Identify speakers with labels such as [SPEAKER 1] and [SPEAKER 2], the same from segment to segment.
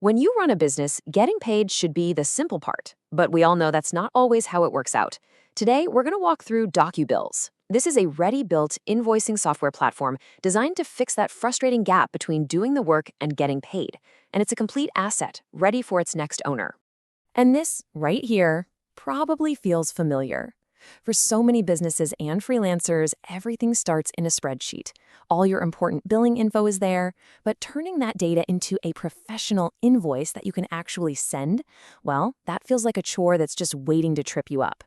[SPEAKER 1] When you run a business, getting paid should be the simple part, but we all know that's not always how it works out. Today, we're going to walk through DocuBills. This is a ready-built invoicing software platform designed to fix that frustrating gap between doing the work and getting paid. And it's a complete asset, ready for its next owner. And this, right here, probably feels familiar. For so many businesses and freelancers, everything starts in a spreadsheet. All your important billing info is there, but turning that data into a professional invoice that you can actually send, well, that feels like a chore that's just waiting to trip you up.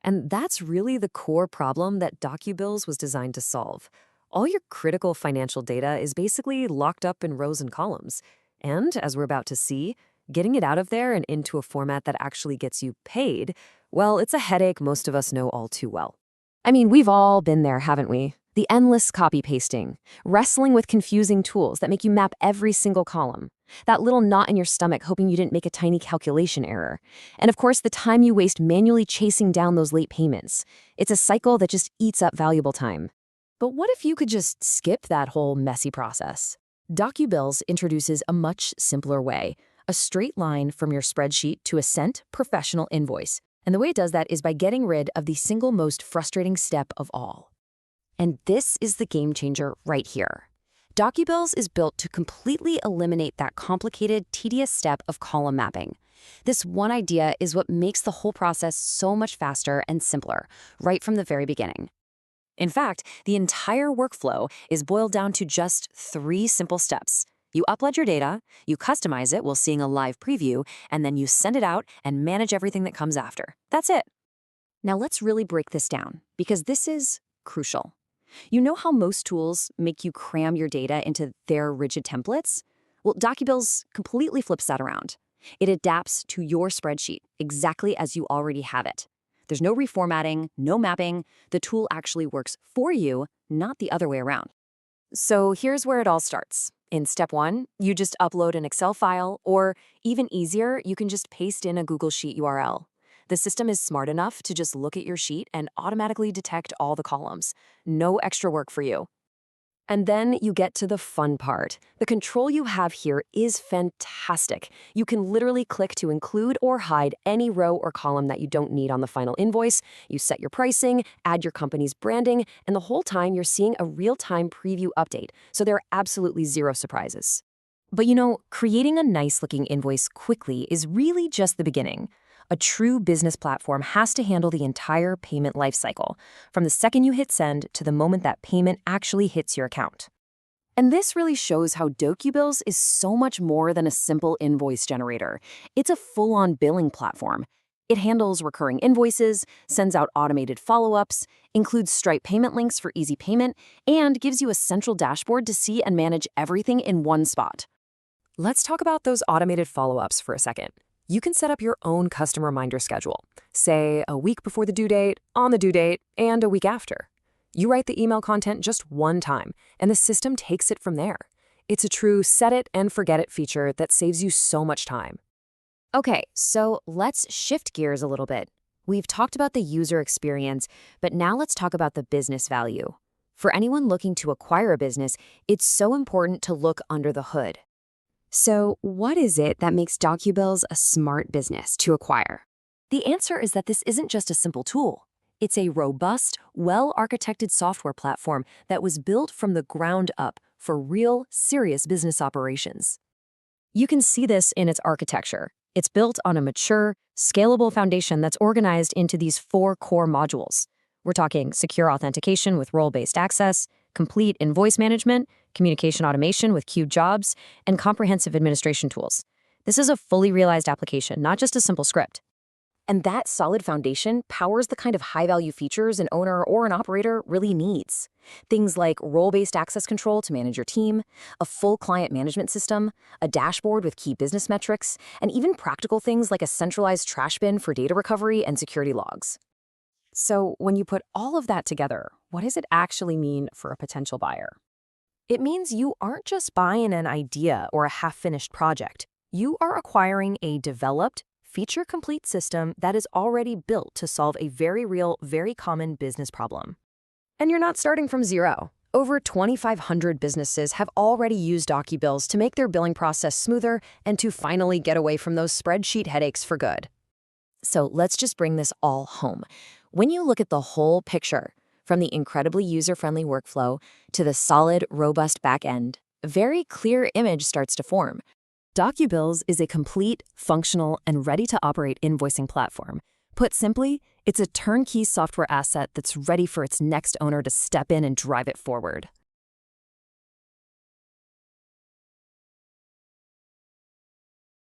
[SPEAKER 1] And that's really the core problem that DocuBills was designed to solve. All your critical financial data is basically locked up in rows and columns. And, as we're about to see, getting it out of there and into a format that actually gets you paid, well, it's a headache most of us know all too well. I mean, we've all been there, haven't we? The endless copy-pasting, wrestling with confusing tools that make you map every single column, that little knot in your stomach hoping you didn't make a tiny calculation error, and of course the time you waste manually chasing down those late payments. It's a cycle that just eats up valuable time. But what if you could just skip that whole messy process? DocuBills introduces a much simpler way, a straight line from your spreadsheet to a sent professional invoice. And the way it does that is by getting rid of the single most frustrating step of all. And this is the game changer right here. DocuBills is built to completely eliminate that complicated, tedious step of column mapping. This one idea is what makes the whole process so much faster and simpler, right from the very beginning. In fact, the entire workflow is boiled down to just 3 simple steps. You upload your data, you customize it while seeing a live preview, and then you send it out and manage everything that comes after. That's it. Now let's really break this down, because this is crucial. You know how most tools make you cram your data into their rigid templates? Well, DocuBills completely flips that around. It adapts to your spreadsheet exactly as you already have it. There's no reformatting, no mapping. The tool actually works for you, not the other way around. So here's where it all starts. In step 1, you just upload an Excel file, or even easier, you can just paste in a Google Sheet URL. The system is smart enough to just look at your sheet and automatically detect all the columns. No extra work for you. And then you get to the fun part. The control you have here is fantastic. You can literally click to include or hide any row or column that you don't need on the final invoice. You set your pricing, add your company's branding, and the whole time you're seeing a real-time preview update, so there are absolutely 0 surprises. But you know, creating a nice-looking invoice quickly is really just the beginning. A true business platform has to handle the entire payment lifecycle, from the second you hit send to the moment that payment actually hits your account. And this really shows how DocuBills is so much more than a simple invoice generator. It's a full-on billing platform. It handles recurring invoices, sends out automated follow-ups, includes Stripe payment links for easy payment, and gives you a central dashboard to see and manage everything in one spot. Let's talk about those automated follow-ups for a second. You can set up your own custom reminder schedule, say a week before the due date, on the due date, and a week after. You write the email content just one time, and the system takes it from there. It's a true set it and forget it feature that saves you so much time. Okay, so let's shift gears a little bit. We've talked about the user experience, but now let's talk about the business value. For anyone looking to acquire a business, it's so important to look under the hood. So what is it that makes DocuBills a smart business to acquire? The answer is that this isn't just a simple tool. It's a robust, well-architected software platform that was built from the ground up for real, serious business operations. You can see this in its architecture. It's built on a mature, scalable foundation that's organized into these 4 core modules. We're talking secure authentication with role-based access, complete invoice management, communication automation with queued jobs, and comprehensive administration tools. This is a fully realized application, not just a simple script. And that solid foundation powers the kind of high-value features an owner or an operator really needs. Things like role-based access control to manage your team, a full client management system, a dashboard with key business metrics, and even practical things like a centralized trash bin for data recovery and security logs. So when you put all of that together, what does it actually mean for a potential buyer? It means you aren't just buying an idea or a half-finished project. You are acquiring a developed, feature-complete system that is already built to solve a very real, very common business problem. And you're not starting from zero. Over 2,500 businesses have already used DocuBills to make their billing process smoother and to finally get away from those spreadsheet headaches for good. So let's just bring this all home. When you look at the whole picture, from the incredibly user-friendly workflow to the solid, robust back-end, a very clear image starts to form.
[SPEAKER 2] DocuBills is a complete, functional, and ready-to-operate invoicing platform. Put simply, it's a turnkey software asset that's ready for its next owner to step in and drive it forward.